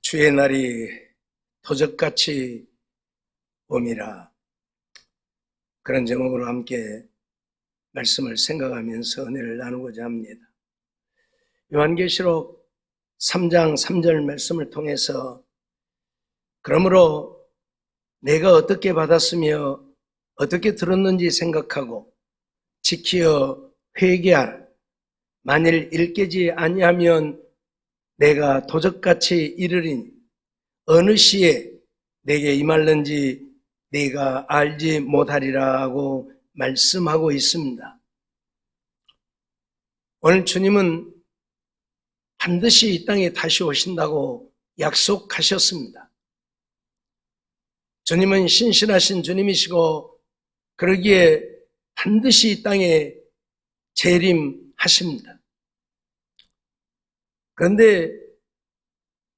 주의 날이 도적같이 옴이라. 그런 제목으로 함께 말씀을 생각하면서 은혜를 나누고자 합니다. 요한계시록 3장 3절 말씀을 통해서 그러므로 내가 어떻게 받았으며 어떻게 들었는지 생각하고 지키어 회개하라. 만일 일깨지 아니하면 내가 도적같이 이르리니 어느 시에 내게 임할는지 네가 알지 못하리라 하고 말씀하고 있습니다. 오늘 주님은 반드시 이 땅에 다시 오신다고 약속하셨습니다. 주님은 신실하신 주님이시고 그러기에 반드시 이 땅에 재림하십니다. 그런데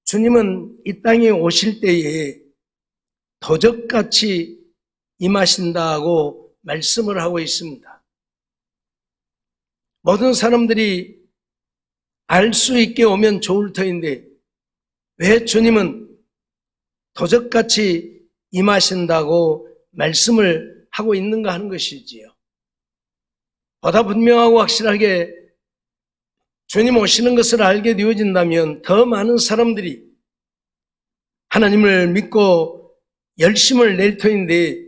주님은 이 땅에 오실 때에 도적같이 임하신다고 말씀을 하고 있습니다. 모든 사람들이 알 수 있게 오면 좋을 터인데 왜 주님은 도적같이 임하신다고 말씀을 하고 있는가 하는 것이지요. 보다 분명하고 확실하게 주님 오시는 것을 알게 되어진다면 더 많은 사람들이 하나님을 믿고 열심을 낼 터인데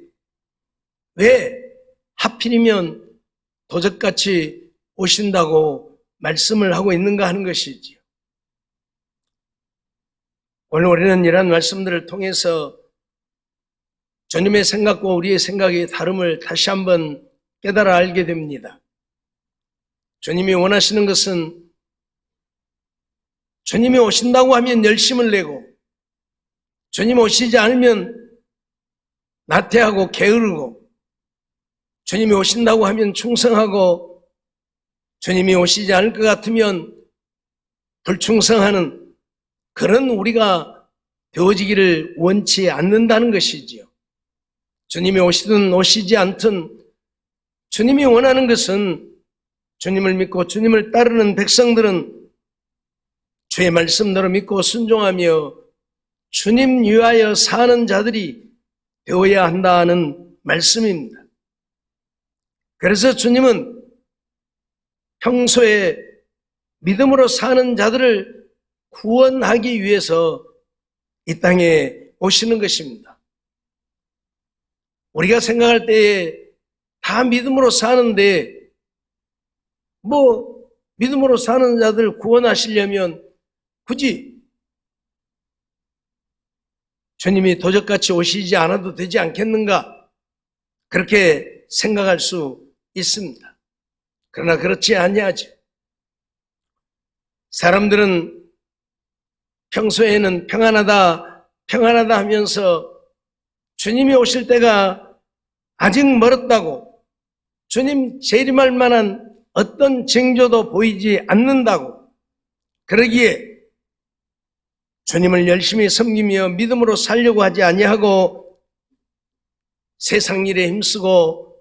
왜 하필이면 도적같이 오신다고 말씀을 하고 있는가 하는 것이지요. 오늘 우리는 이러한 말씀들을 통해서 주님의 생각과 우리의 생각의 다름을 다시 한번 깨달아 알게 됩니다. 주님이 원하시는 것은 주님이 오신다고 하면 열심을 내고 주님 오시지 않으면 나태하고 게으르고 주님이 오신다고 하면 충성하고 주님이 오시지 않을 것 같으면 불충성하는 그런 우리가 되어지기를 원치 않는다는 것이지요. 주님이 오시든 오시지 않든 주님이 원하는 것은 주님을 믿고 주님을 따르는 백성들은 주의 말씀대로 믿고 순종하며 주님 위하여 사는 자들이 되어야 한다는 말씀입니다. 그래서 주님은 평소에 믿음으로 사는 자들을 구원하기 위해서 이 땅에 오시는 것입니다. 우리가 생각할 때에 다 믿음으로 사는데 믿음으로 사는 자들 구원하시려면 굳이 주님이 도적같이 오시지 않아도 되지 않겠는가? 그렇게 생각할 수 있습니다. 그러나 그렇지 아니하죠. 사람들은 평소에는 평안하다 하면서 주님이 오실 때가 아직 멀었다고, 주님 재림할 만한 어떤 징조도 보이지 않는다고, 그러기에 주님을 열심히 섬기며 믿음으로 살려고 하지 아니하고 세상 일에 힘쓰고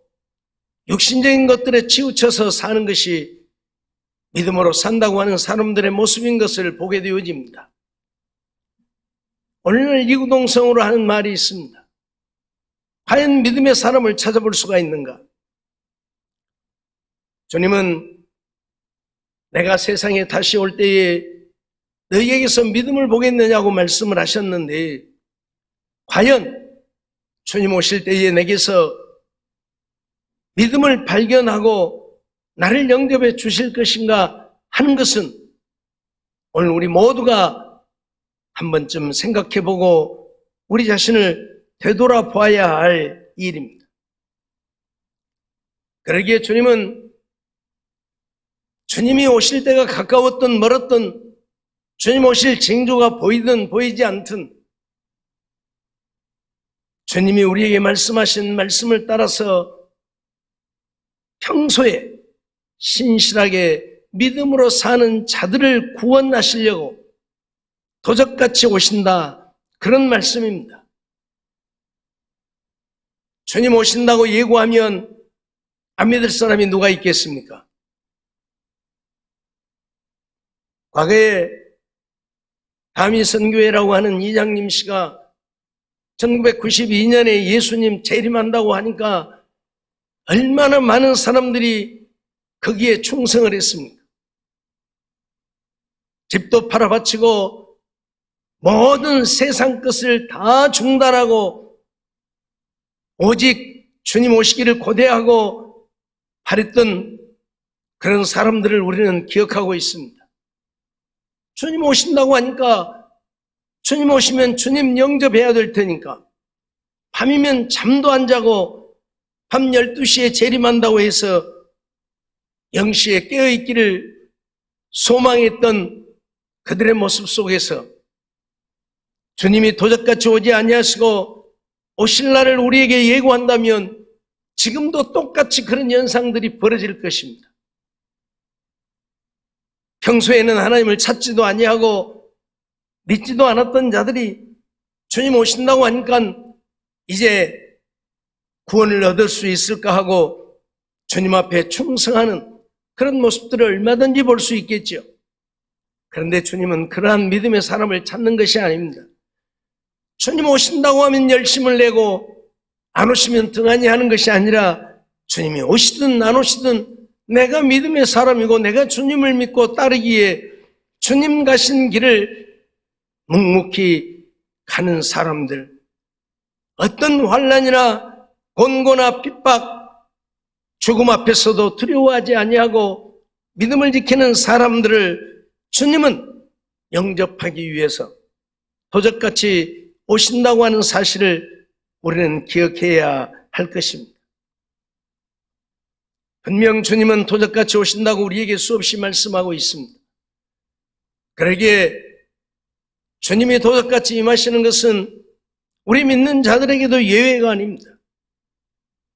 육신적인 것들에 치우쳐서 사는 것이 믿음으로 산다고 하는 사람들의 모습인 것을 보게 되어집니다. 오늘 이구동성으로 하는 말이 있습니다. 과연 믿음의 사람을 찾아볼 수가 있는가? 주님은 내가 세상에 다시 올 때에 너희에게서 믿음을 보겠느냐고 말씀을 하셨는데 과연 주님 오실 때에 내게서 믿음을 발견하고 나를 영접해 주실 것인가 하는 것은 오늘 우리 모두가 한 번쯤 생각해보고 우리 자신을 되돌아봐야 할 일입니다. 그러기에 주님은 주님이 오실 때가 가까웠든 멀었든 주님 오실 징조가 보이든 보이지 않든 주님이 우리에게 말씀하신 말씀을 따라서 평소에 신실하게 믿음으로 사는 자들을 구원하시려고 도적같이 오신다, 그런 말씀입니다. 주님 오신다고 예고하면 안 믿을 사람이 누가 있겠습니까? 과거에 다미선교회라고 하는 이장님 씨가 1992년에 예수님 재림한다고 하니까 얼마나 많은 사람들이 거기에 충성을 했습니까? 집도 팔아바치고 모든 세상 것을 다 중단하고 오직 주님 오시기를 고대하고 바랬던 그런 사람들을 우리는 기억하고 있습니다. 주님 오신다고 하니까 주님 오시면 주님 영접해야 될 테니까 밤이면 잠도 안 자고 밤 12시에 재림한다고 해서 0시에 깨어있기를 소망했던 그들의 모습 속에서 주님이 도적같이 오지 아니하시고 오실 날을 우리에게 예고한다면 지금도 똑같이 그런 현상들이 벌어질 것입니다. 평소에는 하나님을 찾지도 아니하고 믿지도 않았던 자들이 주님 오신다고 하니까 이제 구원을 얻을 수 있을까 하고 주님 앞에 충성하는 그런 모습들을 얼마든지 볼 수 있겠죠. 그런데 주님은 그러한 믿음의 사람을 찾는 것이 아닙니다. 주님 오신다고 하면 열심을 내고 안 오시면 등한히 하는 것이 아니라 주님이 오시든 안 오시든 내가 믿음의 사람이고 내가 주님을 믿고 따르기에 주님 가신 길을 묵묵히 가는 사람들, 어떤 환난이나 곤고나 핍박, 죽음 앞에서도 두려워하지 아니하고 믿음을 지키는 사람들을 주님은 영접하기 위해서 도적같이 오신다고 하는 사실을 우리는 기억해야 할 것입니다. 분명 주님은 도적같이 오신다고 우리에게 수없이 말씀하고 있습니다. 그러기에 주님이 도적같이 임하시는 것은 우리 믿는 자들에게도 예외가 아닙니다.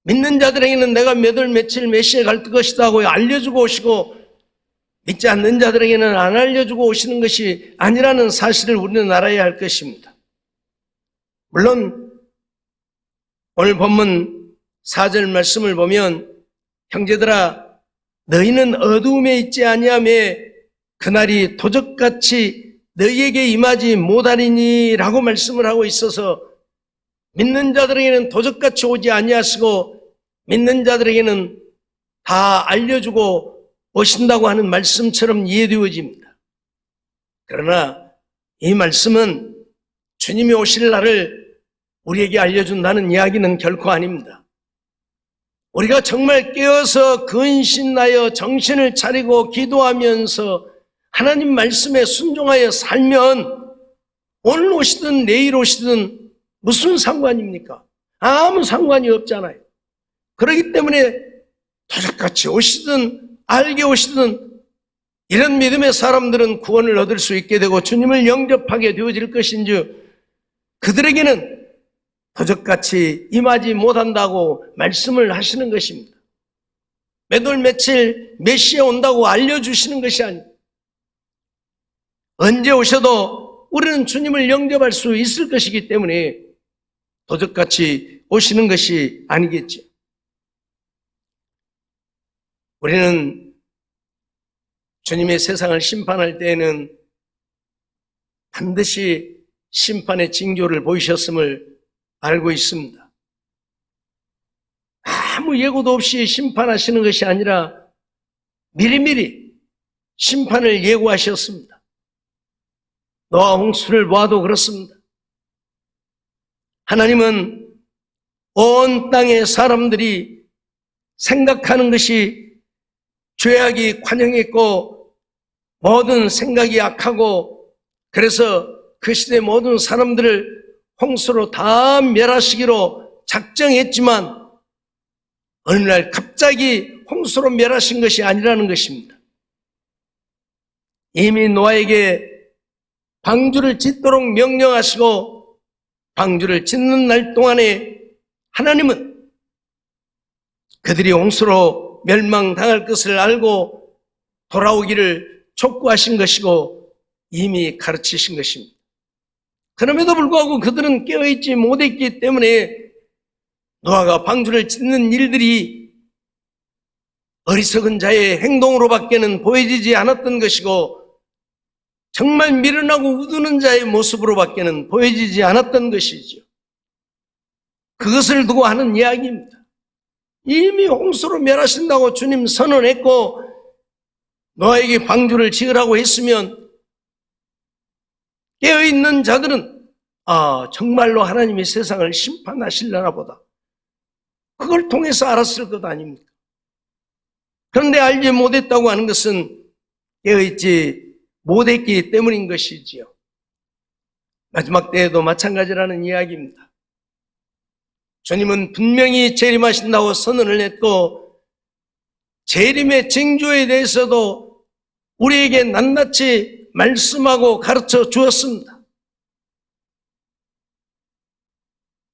믿는 자들에게는 내가 몇 월 며칠 몇 시에 갈 것이다 하고 알려주고 오시고 믿지 않는 자들에게는 안 알려주고 오시는 것이 아니라는 사실을 우리는 알아야 할 것입니다. 물론 오늘 본문 4절 말씀을 보면 형제들아 너희는 어두움에 있지 아니하며 그날이 도적같이 너희에게 임하지 못하리니 라고 말씀을 하고 있어서 믿는 자들에게는 도적같이 오지 아니하시고 믿는 자들에게는 다 알려주고 오신다고 하는 말씀처럼 이해되어집니다. 그러나 이 말씀은 주님이 오실 날을 우리에게 알려준다는 이야기는 결코 아닙니다. 우리가 정말 깨어서 근신하여 정신을 차리고 기도하면서 하나님 말씀에 순종하여 살면 오늘 오시든 내일 오시든 무슨 상관입니까? 아무 상관이 없잖아요. 그렇기 때문에 도적같이 오시든 알게 오시든 이런 믿음의 사람들은 구원을 얻을 수 있게 되고 주님을 영접하게 되어질 것인즉 그들에게는 도적같이 임하지 못한다고 말씀을 하시는 것입니다. 몇 월 며칠 몇 시에 온다고 알려주시는 것이 아닙니다. 언제 오셔도 우리는 주님을 영접할 수 있을 것이기 때문에 도적같이 오시는 것이 아니겠지. 우리는 주님의 세상을 심판할 때에는 반드시 심판의 징조를 보이셨음을 알고 있습니다. 아무 예고도 없이 심판하시는 것이 아니라 미리미리 심판을 예고하셨습니다. 노아 홍수를 보아도 그렇습니다. 하나님은 온 땅의 사람들이 생각하는 것이 죄악이 관영했고 모든 생각이 악하고 그래서 그 시대 모든 사람들을 홍수로 다 멸하시기로 작정했지만 어느 날 갑자기 홍수로 멸하신 것이 아니라는 것입니다. 이미 노아에게 방주를 짓도록 명령하시고 방주를 짓는 날 동안에 하나님은 그들이 홍수로 멸망당할 것을 알고 돌아오기를 촉구하신 것이고 이미 가르치신 것입니다. 그럼에도 불구하고 그들은 깨어있지 못했기 때문에 노아가 방주를 짓는 일들이 어리석은 자의 행동으로밖에는 보여지지 않았던 것이고 정말 미련하고 우두는 자의 모습으로 밖에는 보여지지 않았던 것이지요. 그것을 두고 하는 이야기입니다. 이미 홍수로 멸하신다고 주님 선언했고 노아에게 방주를 지으라고 했으면 깨어있는 자들은 정말로 하나님이 세상을 심판하시려나 보다, 그걸 통해서 알았을 것 아닙니까? 그런데 알지 못했다고 하는 것은 깨어있지 못했기 때문인 것이지요. 마지막 때에도 마찬가지라는 이야기입니다. 주님은 분명히 재림하신다고 선언을 했고 재림의 징조에 대해서도 우리에게 낱낱이 말씀하고 가르쳐 주었습니다.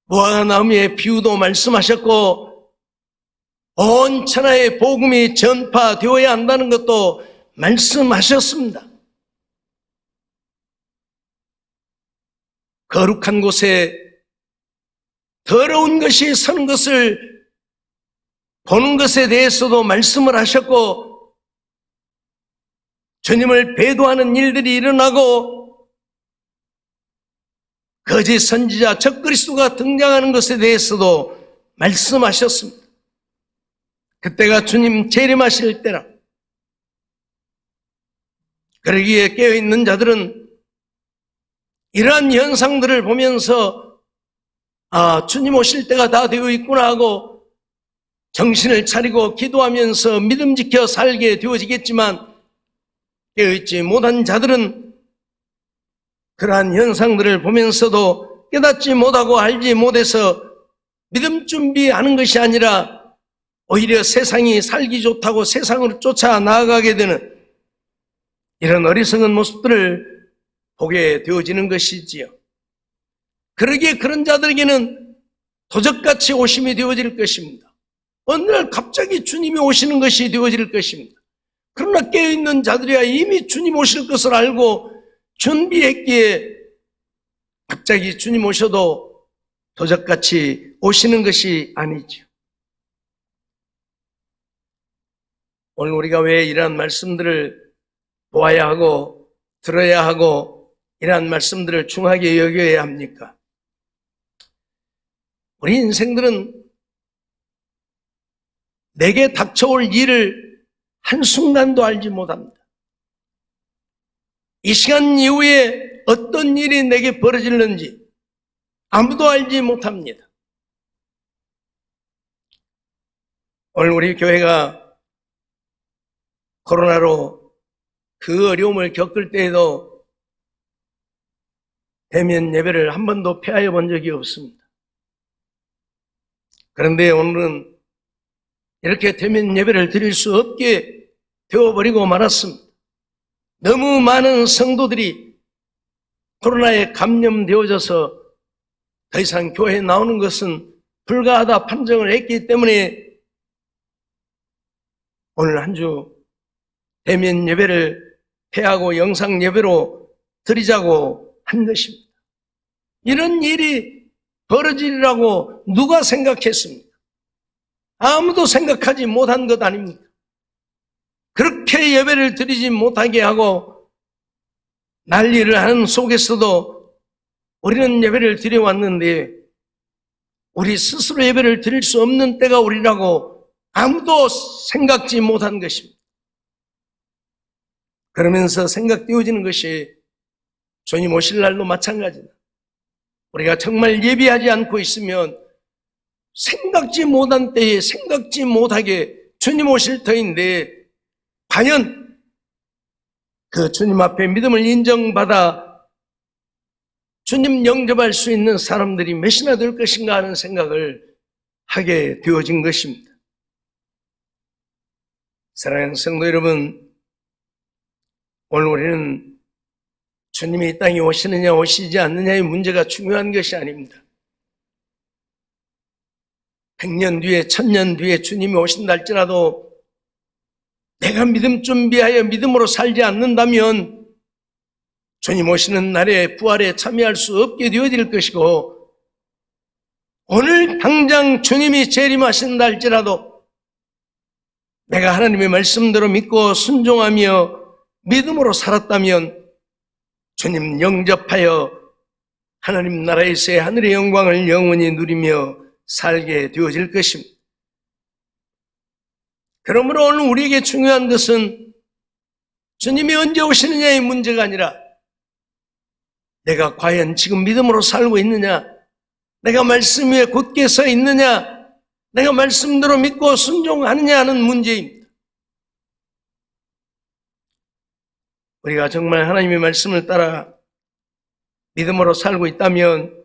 무화과 나무의 비유도 말씀하셨고 온 천하의 복음이 전파되어야 한다는 것도 말씀하셨습니다. 거룩한 곳에 더러운 것이 서는 것을 보는 것에 대해서도 말씀을 하셨고 주님을 배도하는 일들이 일어나고 거짓 선지자 적그리스도가 등장하는 것에 대해서도 말씀하셨습니다. 그때가 주님 재림하실 때라. 그러기에 깨어있는 자들은 이러한 현상들을 보면서 주님 오실 때가 다 되어 있구나 하고 정신을 차리고 기도하면서 믿음 지켜 살게 되어지겠지만, 깨어있지 못한 자들은 그러한 현상들을 보면서도 깨닫지 못하고 알지 못해서 믿음 준비하는 것이 아니라 오히려 세상이 살기 좋다고 세상으로 쫓아 나아가게 되는 이런 어리석은 모습들을 보게 되어지는 것이지요. 그러기에 그런 자들에게는 도적같이 오심이 되어질 것입니다. 어느 날 갑자기 주님이 오시는 것이 되어질 것입니다. 그러나 깨어있는 자들이야 이미 주님 오실 것을 알고 준비했기에 갑자기 주님 오셔도 도적같이 오시는 것이 아니죠. 오늘 우리가 왜 이러한 말씀들을 보아야 하고 들어야 하고 이러한 말씀들을 중하게 여겨야 합니까? 우리 인생들은 내게 닥쳐올 일을 한순간도 알지 못합니다. 이 시간 이후에 어떤 일이 내게 벌어질는지 아무도 알지 못합니다. 오늘 우리 교회가 코로나로 그 어려움을 겪을 때에도 대면 예배를 한 번도 폐하여 본 적이 없습니다. 그런데 오늘은 이렇게 대면 예배를 드릴 수 없게 되어버리고 말았습니다. 너무 많은 성도들이 코로나에 감염되어져서 더 이상 교회에 나오는 것은 불가하다 판정을 했기 때문에 오늘 한 주 대면 예배를 폐하고 영상 예배로 드리자고 한 것입니다. 이런 일이 벌어지리라고 누가 생각했습니까? 아무도 생각하지 못한 것 아닙니까? 그렇게 예배를 드리지 못하게 하고 난리를 하는 속에서도 우리는 예배를 드려왔는데 우리 스스로 예배를 드릴 수 없는 때가 우리라고 아무도 생각지 못한 것입니다. 그러면서 생각되어지는 것이 주님 오실 날도 마찬가지다. 우리가 정말 예비하지 않고 있으면 생각지 못한 때에 생각지 못하게 주님 오실 터인데 과연 그 주님 앞에 믿음을 인정받아 주님 영접할 수 있는 사람들이 몇이나 될 것인가 하는 생각을 하게 되어진 것입니다. 사랑하는 성도 여러분, 오늘 우리는 주님이 이 땅에 오시느냐 오시지 않느냐의 문제가 중요한 것이 아닙니다. 100년 뒤에 1000년 뒤에 주님이 오신다 할지라도 내가 믿음 준비하여 믿음으로 살지 않는다면 주님 오시는 날에 부활에 참여할 수 없게 되어질 것이고, 오늘 당장 주님이 재림하신다 할지라도 내가 하나님의 말씀대로 믿고 순종하며 믿음으로 살았다면 주님 영접하여 하나님 나라에서의 하늘의 영광을 영원히 누리며 살게 되어질 것입니다. 그러므로 오늘 우리에게 중요한 것은 주님이 언제 오시느냐의 문제가 아니라 내가 과연 지금 믿음으로 살고 있느냐, 내가 말씀 위에 굳게 서 있느냐, 내가 말씀대로 믿고 순종하느냐 하는 문제입니다. 우리가 정말 하나님의 말씀을 따라 믿음으로 살고 있다면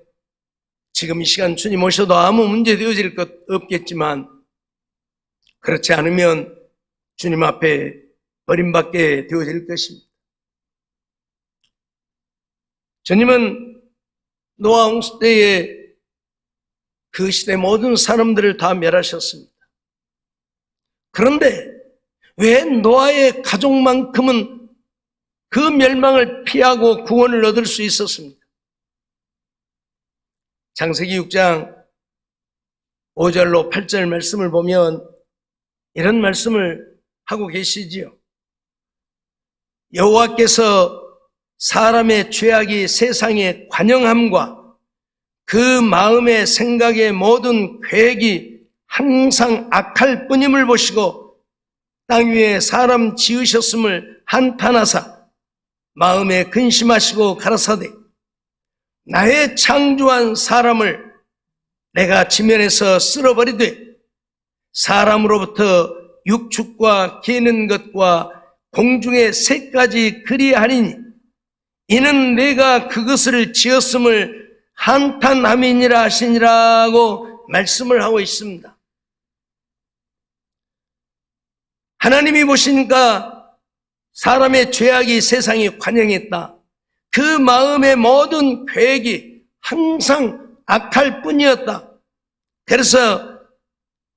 지금 이 시간 주님 오셔도 아무 문제 되어질 것 없겠지만, 그렇지 않으면 주님 앞에 버림받게 되어질 것입니다. 주님은 노아 홍수 때에 그 시대 모든 사람들을 다 멸하셨습니다. 그런데 왜 노아의 가족만큼은 그 멸망을 피하고 구원을 얻을 수 있었습니까? 창세기 6장 5절로 8절 말씀을 보면 이런 말씀을 하고 계시지요. 여호와께서 사람의 죄악이 세상의 관영함과 그 마음의 생각의 모든 계획이 항상 악할 뿐임을 보시고 땅 위에 사람 지으셨음을 한탄하사 마음에 근심하시고 가라사대 나의 창조한 사람을 내가 지면에서 쓸어버리되 사람으로부터 육축과 기는 것과 공중의 새까지 그리하리니 이는 내가 그것을 지었음을 한탄함이니라 하시니라고 말씀을 하고 있습니다. 하나님이 보시니까 사람의 죄악이 세상에 관영했다. 그 마음의 모든 계획이 항상 악할 뿐이었다. 그래서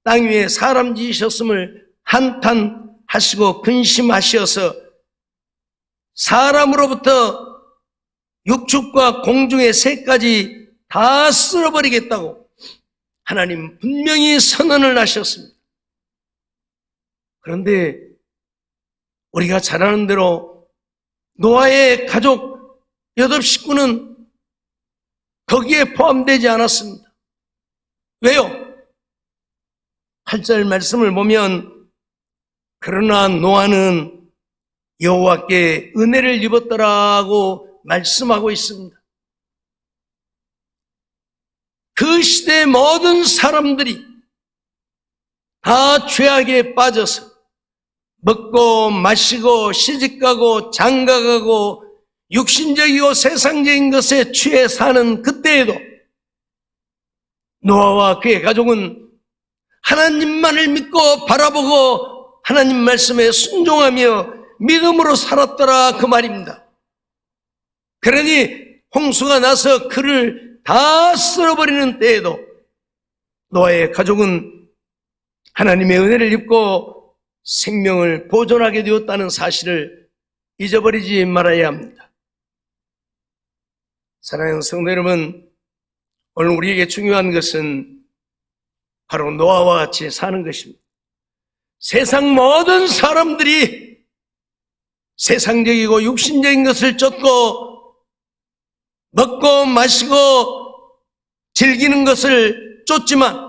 땅 위에 사람 지으셨음을 한탄하시고 근심하셔서 사람으로부터 육축과 공중의 새까지 다 쓸어버리겠다고 하나님 분명히 선언을 하셨습니다. 그런데 우리가 잘 아는 대로 노아의 가족 8식구는 거기에 포함되지 않았습니다. 왜요? 8절 말씀을 보면 그러나 노아는 여호와께 은혜를 입었더라고 말씀하고 있습니다. 그 시대의 모든 사람들이 다 죄악에 빠져서 먹고 마시고 시집가고 장가가고 육신적이고 세상적인 것에 취해 사는 그때에도 노아와 그의 가족은 하나님만을 믿고 바라보고 하나님 말씀에 순종하며 믿음으로 살았더라 그 말입니다. 그러니 홍수가 나서 그를 다 쓸어버리는 때에도 노아의 가족은 하나님의 은혜를 입고 생명을 보존하게 되었다는 사실을 잊어버리지 말아야 합니다. 사랑하는 성도 여러분, 오늘 우리에게 중요한 것은 바로 노아와 같이 사는 것입니다. 세상 모든 사람들이 세상적이고 육신적인 것을 쫓고 먹고 마시고 즐기는 것을 쫓지만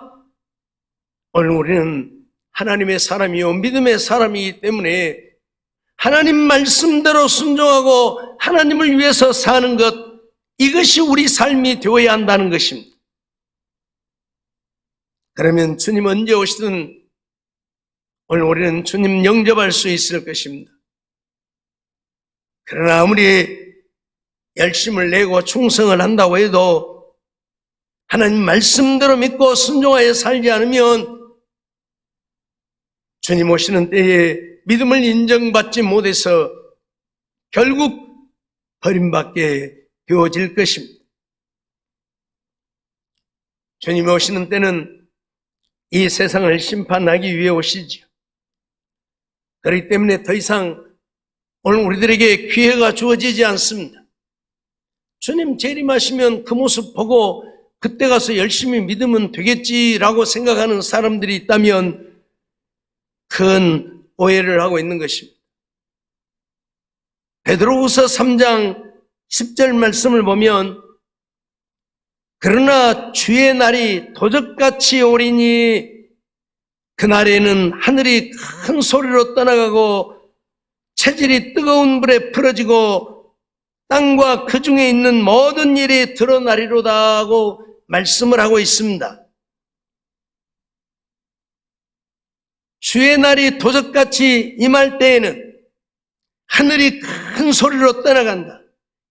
오늘 우리는 하나님의 사람이요 믿음의 사람이기 때문에 하나님 말씀대로 순종하고 하나님을 위해서 사는 것, 이것이 우리 삶이 되어야 한다는 것입니다. 그러면 주님 언제 오시든 오늘 우리는 주님 영접할 수 있을 것입니다. 그러나 아무리 열심을 내고 충성을 한다고 해도 하나님 말씀대로 믿고 순종하여 살지 않으면 주님 오시는 때에 믿음을 인정받지 못해서 결국 버림받게 되어질 것입니다. 주님이 오시는 때는 이 세상을 심판하기 위해 오시지요. 그렇기 때문에 더 이상 오늘 우리들에게 기회가 주어지지 않습니다. 주님 재림하시면 그 모습 보고 그때 가서 열심히 믿으면 되겠지라고 생각하는 사람들이 있다면 큰 오해를 하고 있는 것입니다. 베드로후서 3장 10절 말씀을 보면 그러나 주의 날이 도적같이 오리니 그날에는 하늘이 큰 소리로 떠나가고 체질이 뜨거운 불에 풀어지고 땅과 그 중에 있는 모든 일이 드러나리로다 하고 말씀을 하고 있습니다. 주의 날이 도적같이 임할 때에는 하늘이 큰 소리로 떠나간다.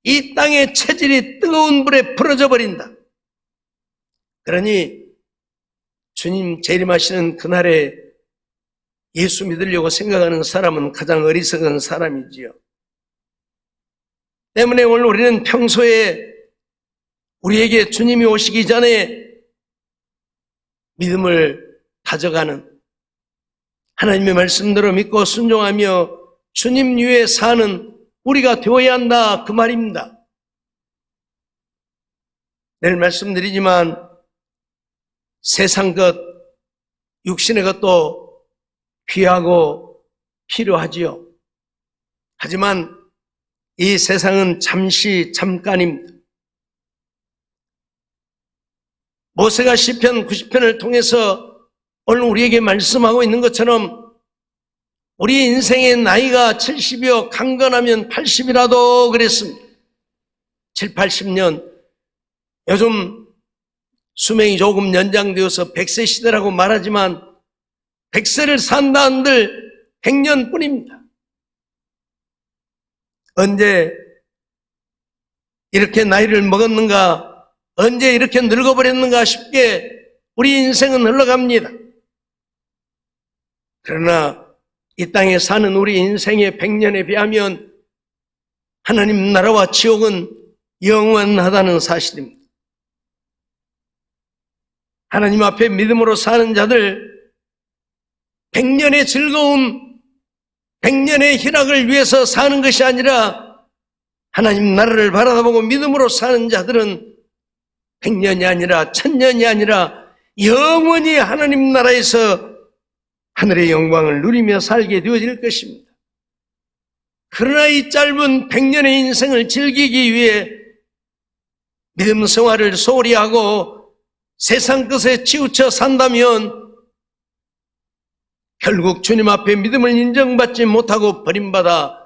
이 땅의 체질이 뜨거운 불에 풀어져 버린다. 그러니 주님 재림하시는 그날에 예수 믿으려고 생각하는 사람은 가장 어리석은 사람이지요. 때문에 오늘 우리는 평소에 우리에게 주님이 오시기 전에 믿음을 다져가는 하나님의 말씀대로 믿고 순종하며 주님 위에 사는 우리가 되어야 한다 그 말입니다. 내일 말씀드리지만 세상 것, 육신의 것도 귀하고 필요하지요. 하지만 이 세상은 잠시 잠깐입니다. 모세가 시편 90편을 통해서 오늘 우리에게 말씀하고 있는 것처럼 우리 인생의 나이가 70이요 강건하면 80이라도 그랬습니다. 7, 80년 요즘 수명이 조금 연장되어서 100세 시대라고 말하지만 100세를 산다 한들 100년뿐입니다. 언제 이렇게 나이를 먹었는가, 언제 이렇게 늙어버렸는가 싶게 우리 인생은 흘러갑니다. 그러나 이 땅에 사는 우리 인생의 100년에 비하면 하나님 나라와 지옥은 영원하다는 사실입니다. 하나님 앞에 믿음으로 사는 자들 100년의 즐거움, 100년의 희락을 위해서 사는 것이 아니라 하나님 나라를 바라보고 믿음으로 사는 자들은 100년이 아니라 1000년이 아니라 영원히 하나님 나라에서 하늘의 영광을 누리며 살게 되어질 것입니다. 그러나 이 짧은 100년의 인생을 즐기기 위해 믿음 생활을 소홀히 하고 세상 것에 치우쳐 산다면 결국 주님 앞에 믿음을 인정받지 못하고 버림받아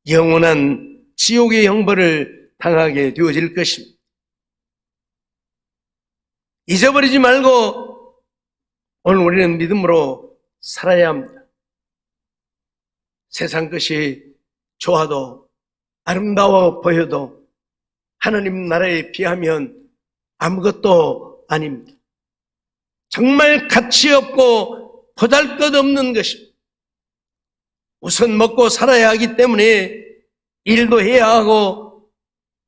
영원한 지옥의 형벌을 당하게 되어질 것입니다. 잊어버리지 말고 오늘 우리는 믿음으로 살아야 합니다. 세상 것이 좋아도 아름다워 보여도 하나님 나라에 비하면 아무것도 아닙니다. 정말 가치 없고 보잘것없는 것입니다. 우선 먹고 살아야 하기 때문에 일도 해야 하고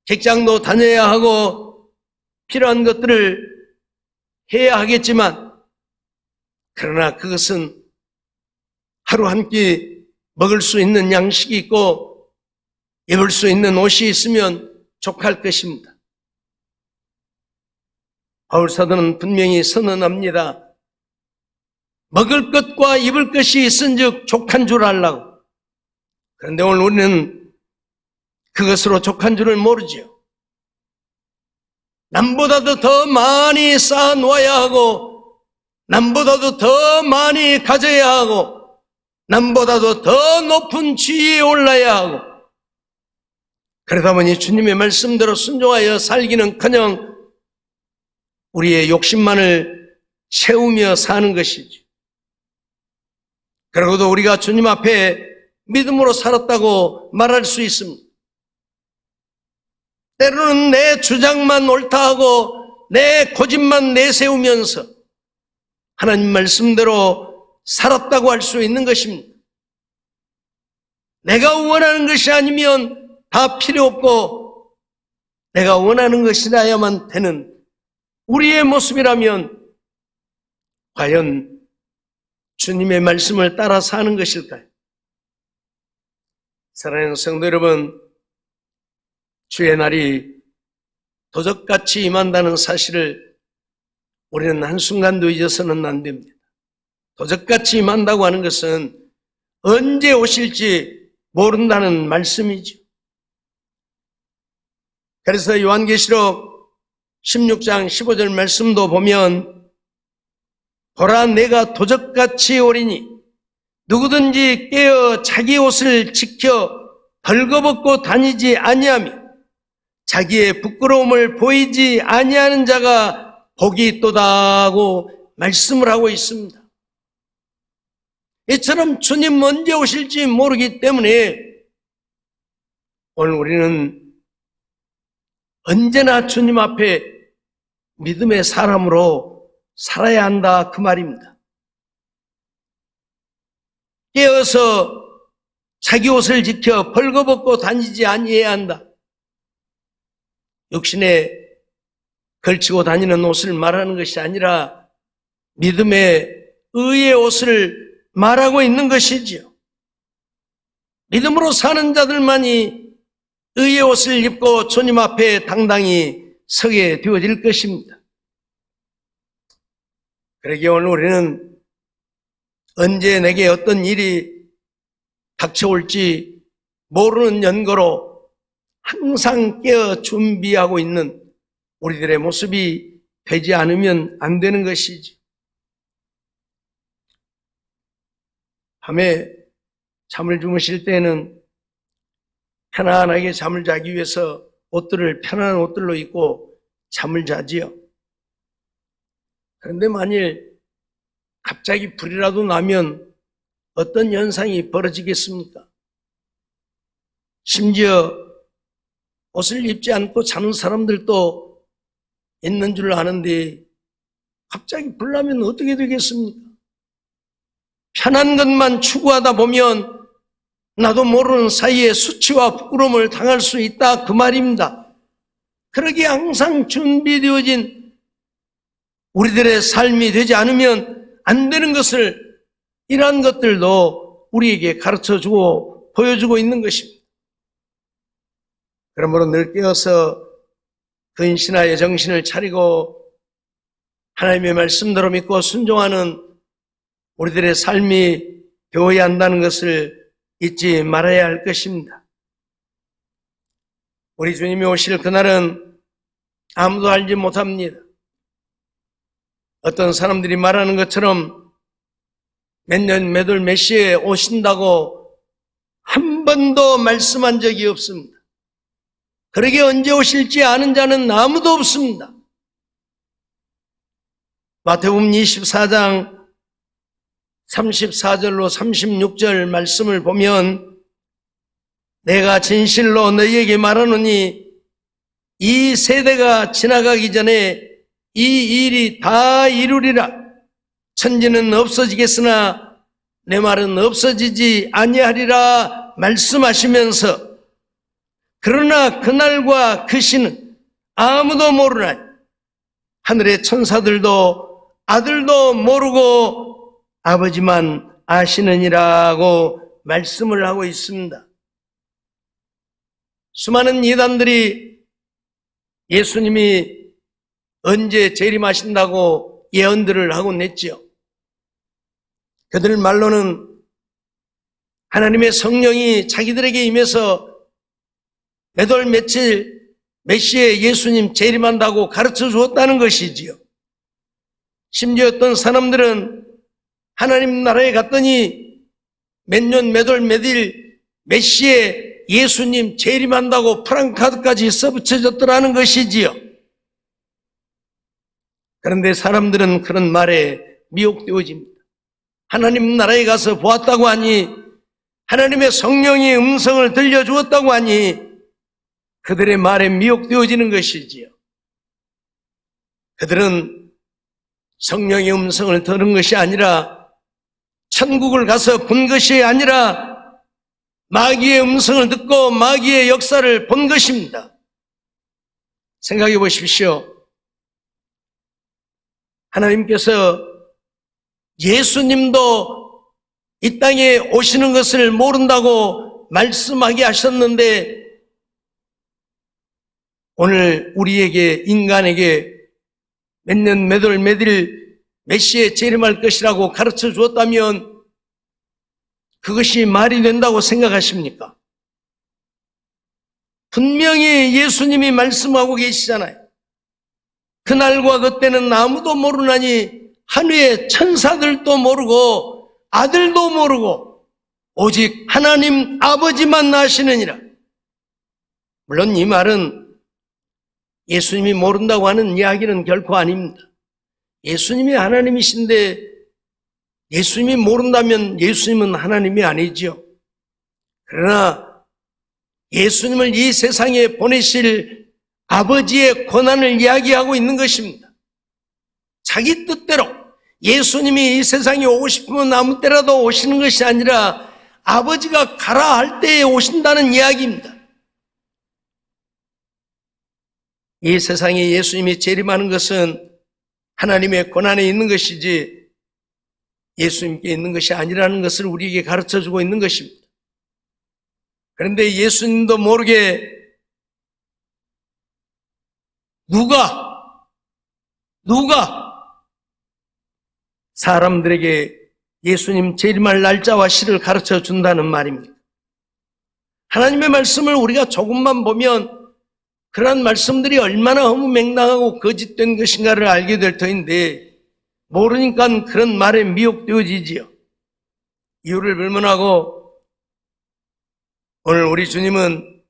직장도 다녀야 하고 필요한 것들을 해야 하겠지만 그러나 그것은 하루 한 끼 먹을 수 있는 양식이 있고 입을 수 있는 옷이 있으면 족할 것입니다. 바울 사도는 분명히 선언합니다. 먹을 것과 입을 것이 있은즉 족한 줄 알라고. 그런데 오늘 우리는 그것으로 족한 줄을 모르죠. 남보다도 더 많이 쌓아 놓아야 하고 남보다도 더 많이 가져야 하고 남보다도 더 높은 지위에 올라야 하고 그러다 보니 주님의 말씀대로 순종하여 살기는커녕 우리의 욕심만을 채우며 사는 것이죠. 그러고도 우리가 주님 앞에 믿음으로 살았다고 말할 수 있습니다. 때로는 내 주장만 옳다 하고 내 고집만 내세우면서 하나님 말씀대로 살았다고 할 수 있는 것입니다. 내가 원하는 것이 아니면 다 필요 없고 내가 원하는 것이라야만 되는 우리의 모습이라면 과연 주님의 말씀을 따라 사는 것일까요? 사랑하는 성도 여러분, 주의 날이 도적같이 임한다는 사실을 우리는 한순간도 잊어서는 안 됩니다. 도적같이 임한다고 하는 것은 언제 오실지 모른다는 말씀이죠. 그래서 요한계시록 16장 15절 말씀도 보면 보라 내가 도적같이 오리니 누구든지 깨어 자기 옷을 지켜 벌거벗고 다니지 아니하며 자기의 부끄러움을 보이지 아니하는 자가 복이 있도다 하고 말씀을 하고 있습니다. 이처럼 주님 언제 오실지 모르기 때문에 오늘 우리는 언제나 주님 앞에 믿음의 사람으로 살아야 한다 그 말입니다. 깨어서 자기 옷을 지켜 벌거벗고 다니지 아니해야 한다. 육신에 걸치고 다니는 옷을 말하는 것이 아니라 믿음의 의의 옷을 말하고 있는 것이지요. 믿음으로 사는 자들만이 의의 옷을 입고 주님 앞에 당당히 서게 되어질 것입니다. 그러기에 오늘 우리는 언제 내게 어떤 일이 닥쳐올지 모르는 연고로 항상 깨어 준비하고 있는 우리들의 모습이 되지 않으면 안 되는 것이지. 밤에 잠을 주무실 때는 편안하게 잠을 자기 위해서 옷들을 편안한 옷들로 입고 잠을 자지요. 그런데 만일 갑자기 불이라도 나면 어떤 현상이 벌어지겠습니까? 심지어 옷을 입지 않고 자는 사람들도 있는 줄 아는데 갑자기 불 나면 어떻게 되겠습니까? 편한 것만 추구하다 보면 나도 모르는 사이에 수치와 부끄러움을 당할 수 있다 그 말입니다. 그러기에 항상 준비되어진 우리들의 삶이 되지 않으면 안 되는 것을 이러한 것들도 우리에게 가르쳐주고 보여주고 있는 것입니다. 그러므로 늘 깨어서 근신하여 정신을 차리고 하나님의 말씀대로 믿고 순종하는 우리들의 삶이 되어야 한다는 것을 잊지 말아야 할 것입니다. 우리 주님이 오실 그날은 아무도 알지 못합니다. 어떤 사람들이 말하는 것처럼 몇 년 몇 월 몇 시에 오신다고 한 번도 말씀한 적이 없습니다. 그러게 언제 오실지 아는 자는 아무도 없습니다. 마태복음 24장 34절로 36절 말씀을 보면 내가 진실로 너희에게 말하노니 이 세대가 지나가기 전에 이 일이 다 이루리라. 천지는 없어지겠으나 내 말은 없어지지 아니하리라 말씀하시면서 그러나 그날과 그 시는 아무도 모르나니 하늘의 천사들도 아들도 모르고 아버지만 아시느니라고 말씀을 하고 있습니다. 수많은 이단들이 예수님이 언제 재림하신다고 예언들을 하고 냈지요. 그들 말로는 하나님의 성령이 자기들에게 임해서 몇 월 며칠 몇 시에 예수님 재림한다고 가르쳐 주었다는 것이지요. 심지어 어떤 사람들은 하나님 나라에 갔더니 몇 년 몇 월 몇 일 몇 시에 예수님 재림한다고 프랑카드까지 써붙여졌더라는 것이지요. 그런데 사람들은 그런 말에 미혹되어집니다. 하나님 나라에 가서 보았다고 하니 하나님의 성령이 음성을 들려주었다고 하니 그들의 말에 미혹되어지는 것이지요. 그들은 성령의 음성을 들은 것이 아니라 천국을 가서 본 것이 아니라 마귀의 음성을 듣고 마귀의 역사를 본 것입니다. 생각해 보십시오. 하나님께서 예수님도 이 땅에 오시는 것을 모른다고 말씀하게 하셨는데 오늘 우리에게 인간에게 몇 년 몇 월 몇 일 몇 시에 재림할 것이라고 가르쳐 주었다면 그것이 말이 된다고 생각하십니까? 분명히 예수님이 말씀하고 계시잖아요. 그날과 그때는 아무도 모르나니 하늘의 천사들도 모르고 아들도 모르고 오직 하나님 아버지만 아시느니라. 물론 이 말은 예수님이 모른다고 하는 이야기는 결코 아닙니다. 예수님이 하나님이신데 예수님이 모른다면 예수님은 하나님이 아니죠. 그러나 예수님을 이 세상에 보내실 아버지의 권한을 이야기하고 있는 것입니다. 자기 뜻대로 예수님이 이 세상에 오고 싶으면 아무 때라도 오시는 것이 아니라 아버지가 가라 할 때에 오신다는 이야기입니다. 이 세상에 예수님이 재림하는 것은 하나님의 권한에 있는 것이지 예수님께 있는 것이 아니라는 것을 우리에게 가르쳐주고 있는 것입니다. 그런데 예수님도 모르게 누가 사람들에게 예수님 재림할 날짜와 시를 가르쳐 준다는 말입니다. 하나님의 말씀을 우리가 조금만 보면 그러한 말씀들이 얼마나 허무맹랑하고 거짓된 것인가를 알게 될 터인데 모르니까 그런 말에 미혹되어지지요. 이유를 불문하고 오늘 우리 주님은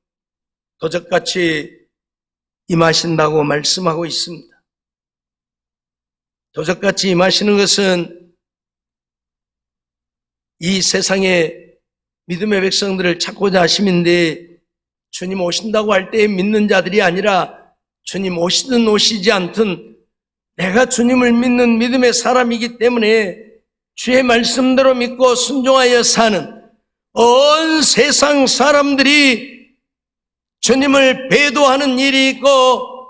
도적같이 임하신다고 말씀하고 있습니다. 도적같이 임하시는 것은 이 세상에 믿음의 백성들을 찾고자 하심인데 주님 오신다고 할 때 믿는 자들이 아니라 주님 오시든 오시지 않든 내가 주님을 믿는 믿음의 사람이기 때문에 주의 말씀대로 믿고 순종하여 사는 온 세상 사람들이 주님을 배도하는 일이 있고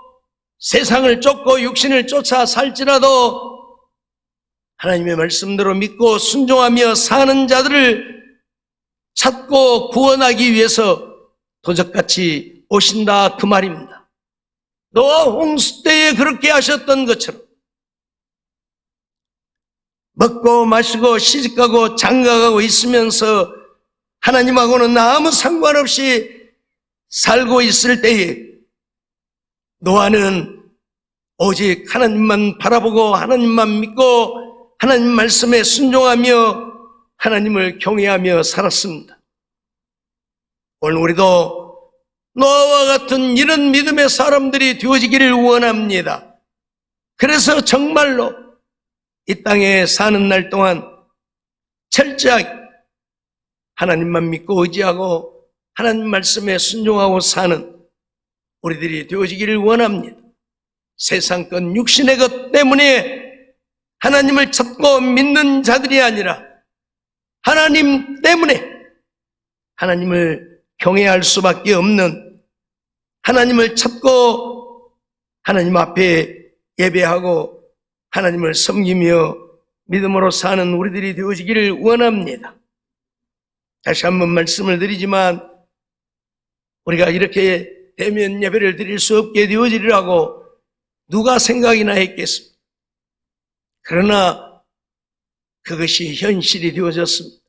세상을 쫓고 육신을 쫓아 살지라도 하나님의 말씀대로 믿고 순종하며 사는 자들을 찾고 구원하기 위해서 도적같이 오신다 그 말입니다. 노아 홍수 때에 그렇게 하셨던 것처럼 먹고 마시고 시집가고 장가가고 있으면서 하나님하고는 아무 상관없이 살고 있을 때에 노아는 오직 하나님만 바라보고 하나님만 믿고 하나님 말씀에 순종하며 하나님을 경외하며 살았습니다. 오늘 우리도 노아와 같은 이런 믿음의 사람들이 되어지기를 원합니다. 그래서 정말로 이 땅에 사는 날 동안 철저하게 하나님만 믿고 의지하고 하나님 말씀에 순종하고 사는 우리들이 되어지기를 원합니다. 세상 것 육신의 것 때문에 하나님을 찾고 믿는 자들이 아니라 하나님 때문에 하나님을 경외할 수밖에 없는 하나님을 찾고 하나님 앞에 예배하고 하나님을 섬기며 믿음으로 사는 우리들이 되어지기를 원합니다. 다시 한번 말씀을 드리지만 우리가 이렇게 대면 예배를 드릴 수 없게 되어지리라고 누가 생각이나 했겠습니까? 그러나 그것이 현실이 되어졌습니다.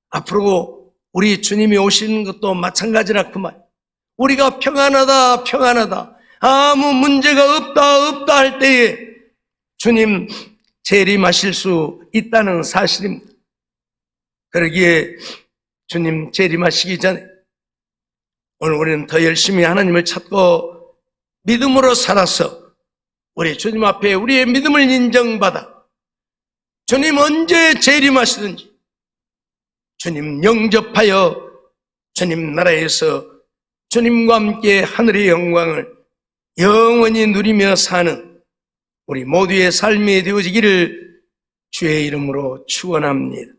앞으로 우리 주님이 오시는 것도 마찬가지라 그 말. 우리가 평안하다 평안하다 아무 문제가 없다 할 때에 주님 재림하실 수 있다는 사실입니다. 그러기에 주님 재림하시기 전에 오늘 우리는 더 열심히 하나님을 찾고 믿음으로 살아서 우리 주님 앞에 우리의 믿음을 인정받아 주님 언제 재림하시든지 주님 영접하여 주님 나라에서 주님과 함께 하늘의 영광을 영원히 누리며 사는 우리 모두의 삶이 되어지기를 주의 이름으로 축원합니다.